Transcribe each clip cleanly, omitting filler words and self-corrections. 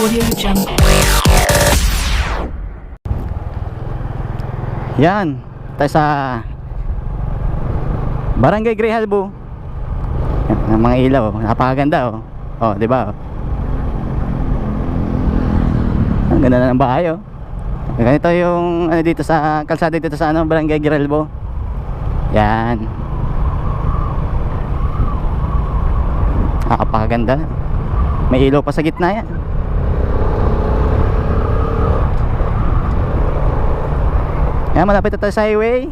Audio Jungle. Yan, tayo sa Barangay Grijalbo. Yan, ang mga ilaw, napakaganda oh. Oh, di ba? Ang ganda na ng bahay oh. Ganito yung ano dito sa kalsada dito sa ano, Barangay Grijalbo. Yan. Napakaganda. May ilaw pa sa gitna yan. Yan, malapit na tayo sa highway.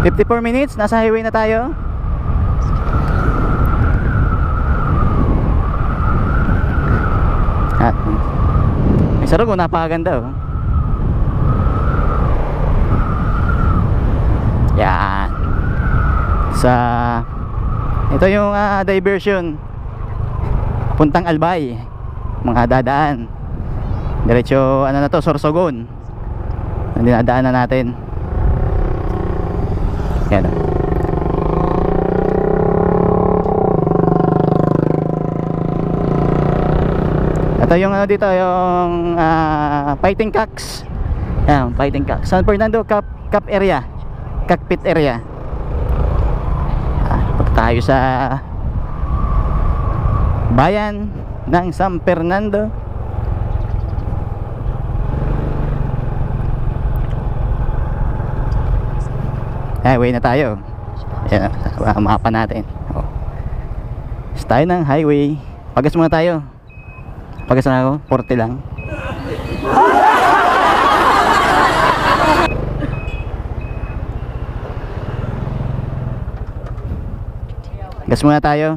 54 minutes, nasa highway na tayo. At may sarog oh, napakaganda oh. Yan. Sa ito yung diversion puntang Albay. Mga dadaan diretso ano na to, Sorsogon. Ang dinadaanan natin. Yan. Ito yung ano dito, yung Fighting Cocks. Yan, Fighting Cocks. San Fernando Cup area. Cockpit area. Punta tayo sa bayan ng San Fernando. Highway na tayo. Ayan, mapa natin. Oh. Tayo ng highway. Pagas muna tayo. Pagas na ako, 40 lang. Gas muna tayo.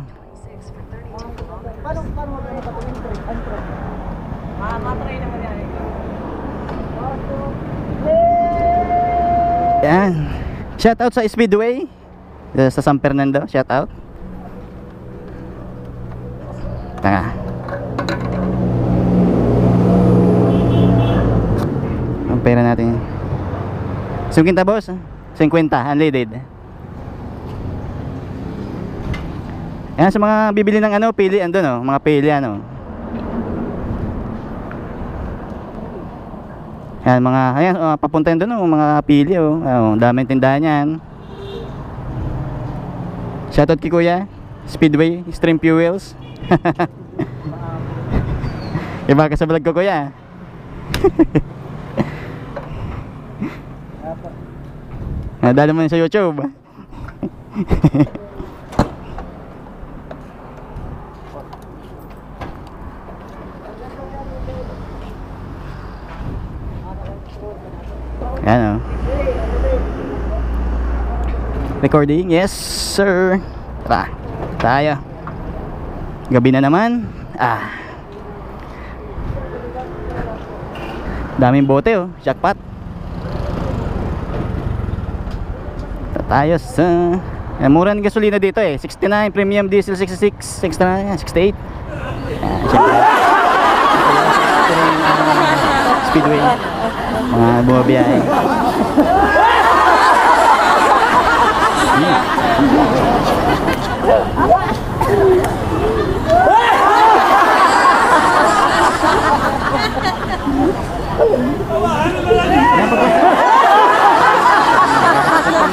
Yan. Shout out sa Speedway sa San Fernando, shout out. Ang pera natin 50 boss, 50 unleaded. Yan, sa mga bibili ng ano, pili andun oh, mga pili ano. Yan, mga ayan, papunta yun doon oh, mga pili oh. Daming tindahan yan. Shoutout kay Kuya Speedway, Stream Fuels. Iba ka sa vlog ko, Kuya. Nadala mo yun sa YouTube. Yan o. Recording, yes sir. Tara, tayo. Gabi na naman. Daming bote oh, jackpot. Tayo sa mura ng gasolina dito eh, 69, premium diesel 66, 69, 68. Speedway, mga bumabiyahe.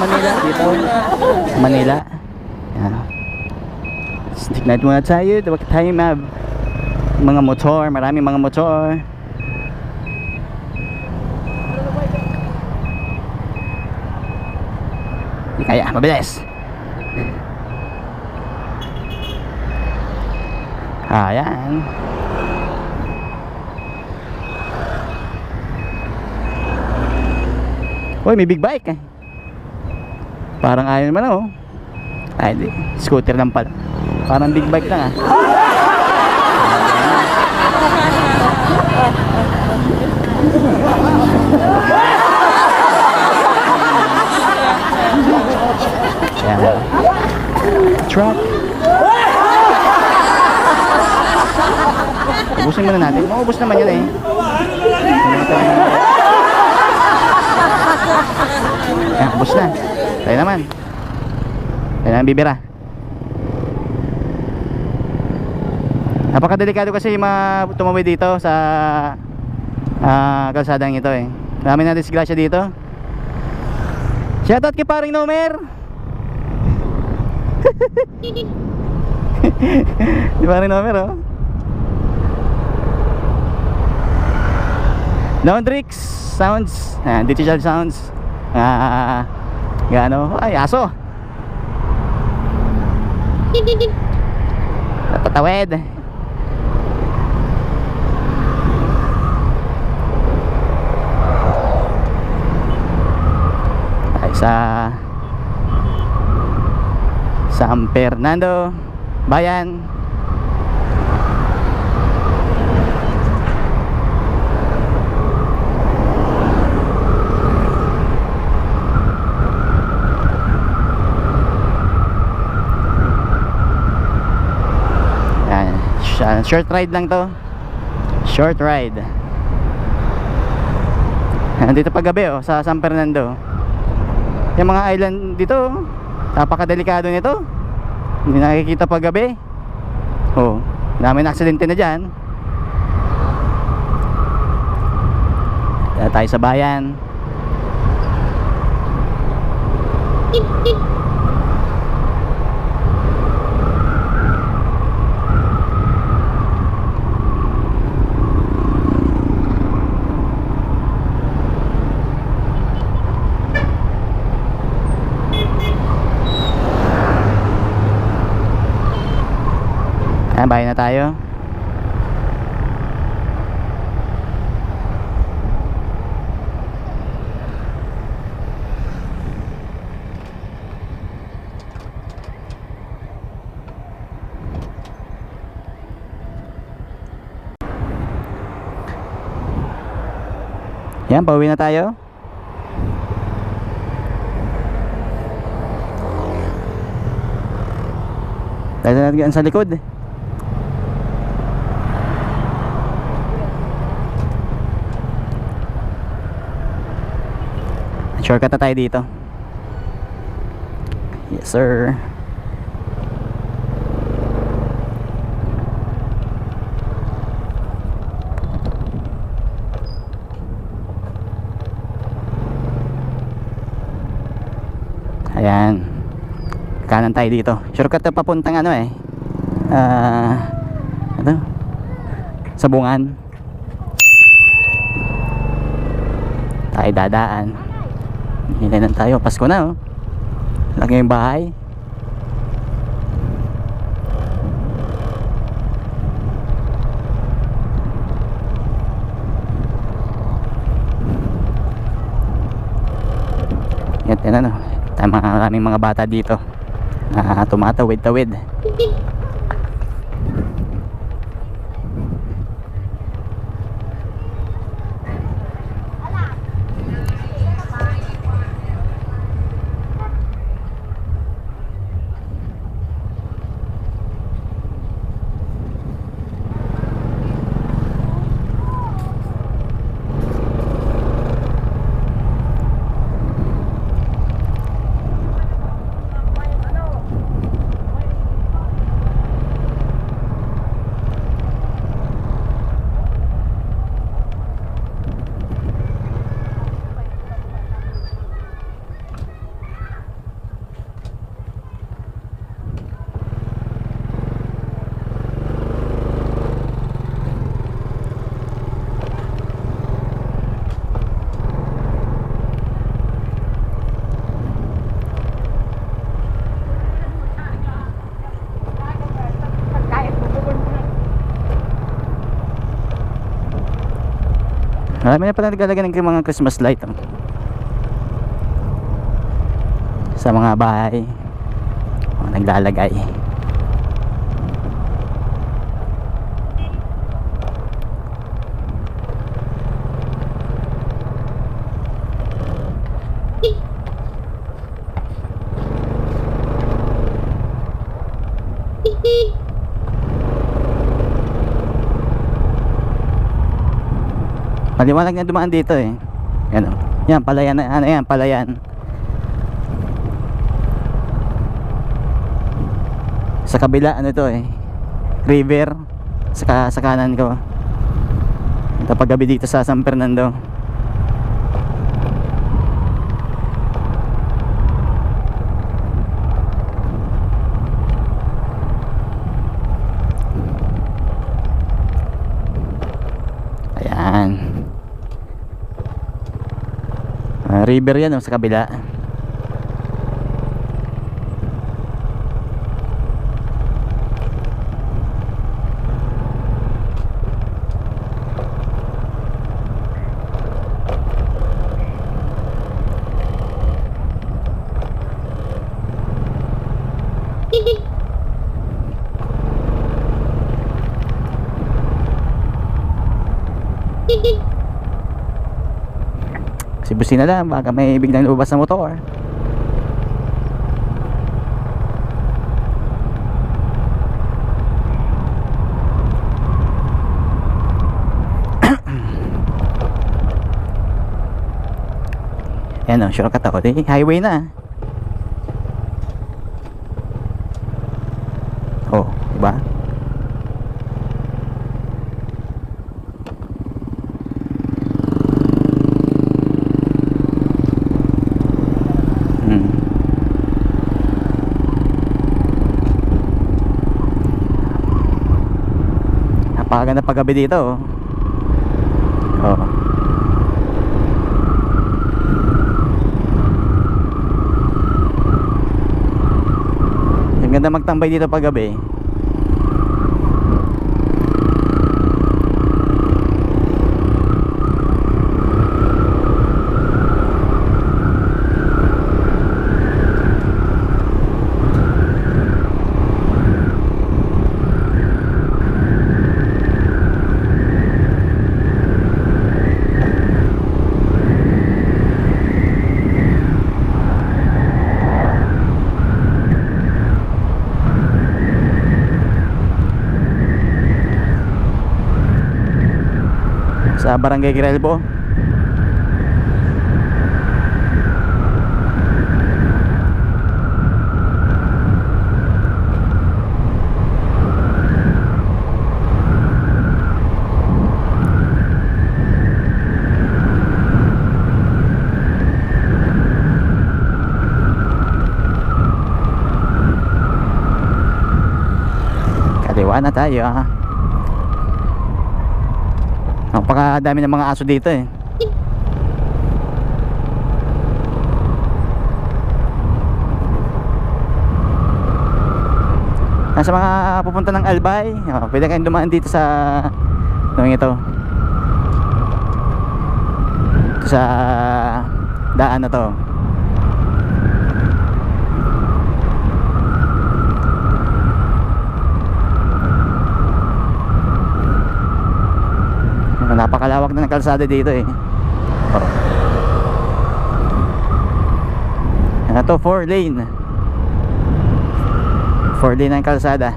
Manila dito, Manila. Yan. Stick night muna tayo. Tawag tayo mga motor, maraming mga motor. Hindi kaya, mabilis. Ayan. Uy, may big bike eh. Parang ayaw naman oh. Ay, di. Scooter lang pala. Parang big bike lang Ayan. Truck. Ubusin muna natin. Maubos naman yun eh. Ayan, ubos na. Tayo naman. Tayo naman bibira. Napakadelikado kasi tumawid dito sa kalsadang ito eh. Marami na disgrasya dito. Shoutout kay paring Nomer. Di paring Nomer oh. Laundrix Sounds, digital sounds. Gano, ay aso. Natatawid. Ay sa San Fernando Bayan. Short ride lang to. Short ride. Nandito pag gabi oh, sa San Fernando. Yung mga island dito, napakadelikado nito. Hindi nakikita pag gabi. Oh, dami na aksidente na dyan. Tayo sa bayan. Bahay na tayo. Yan, pauwi na tayo. Dahil natin sa likod. Shortcut na tayo dito. Yes sir. Ayan. Kanan tayo dito. Shortcut na papuntang ano eh. Ano? Sabungan. Tayo dadaan. Hinay tayo, Pasko na oh. Laki yung bahay. Yan ano, maraming mga bata dito na tumatawid-tawid. Marami na pala naglalagay ng mga Christmas light oh, sa mga bahay. Naglalagay. Maliwanag na dumaan dito eh. Yan o. Yan, palayan na. Ano yan, palayan. Sa kabila, ano to eh. River. sa kanan ko. Ito paggabi dito sa San Fernando. Ayan. River yan sa kabila. Sibusin na lang, baka may biglang lumabas na motor. Ayan o, shortcut ako. Highway na. Oh, diba? Napakaganda paggabi dito. Oh. Ang ganda magtambay dito paggabi. Sa Barangay Giralbo. Kaliwa na tayo. Napakadami ng mga aso dito eh. Nasa mga pupunta ng Albay, pwede kayong dumaan dito sa ito sa daan na to. Napakalawak na ng kalsada dito eh. Ito 4 lane. 4 lane ang kalsada.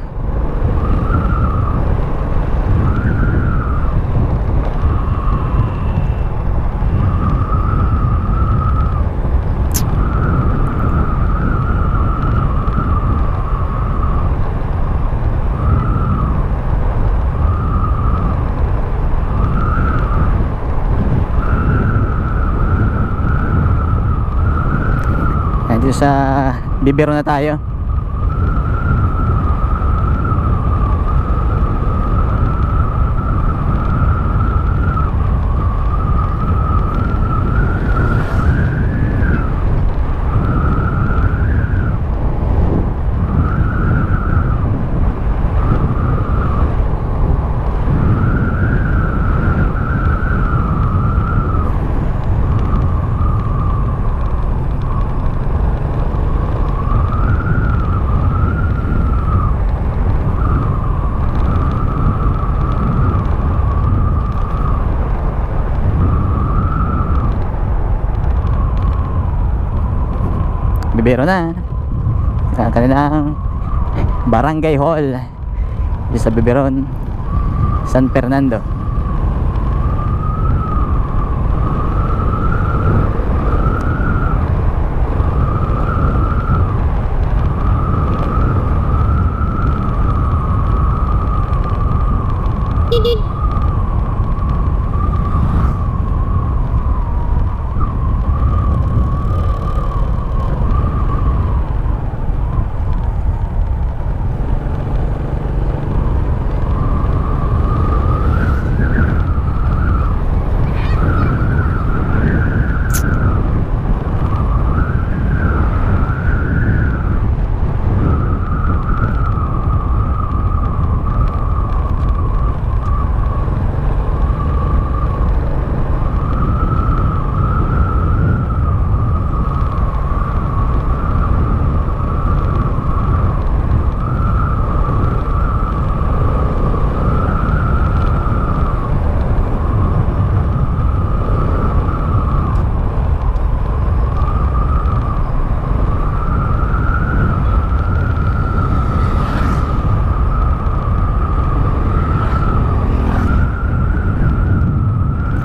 Dito sa Bibero na tayo. Bibero na sa kanilang Barangay Hall sa Biberon, San Fernando.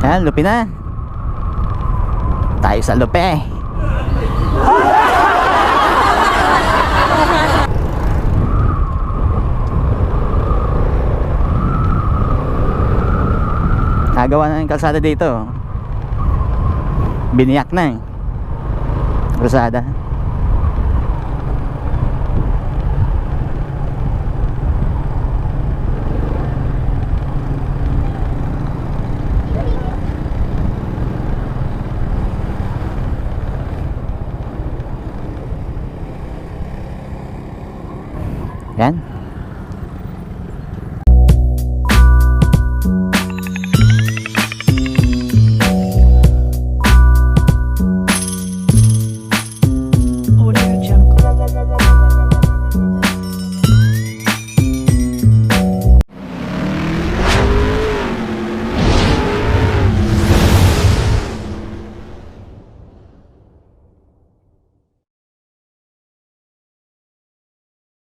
Yan, lupi na. Tayo sa lupi. Nagawa na yung kalsada dito. Biniyak na eh kalsada.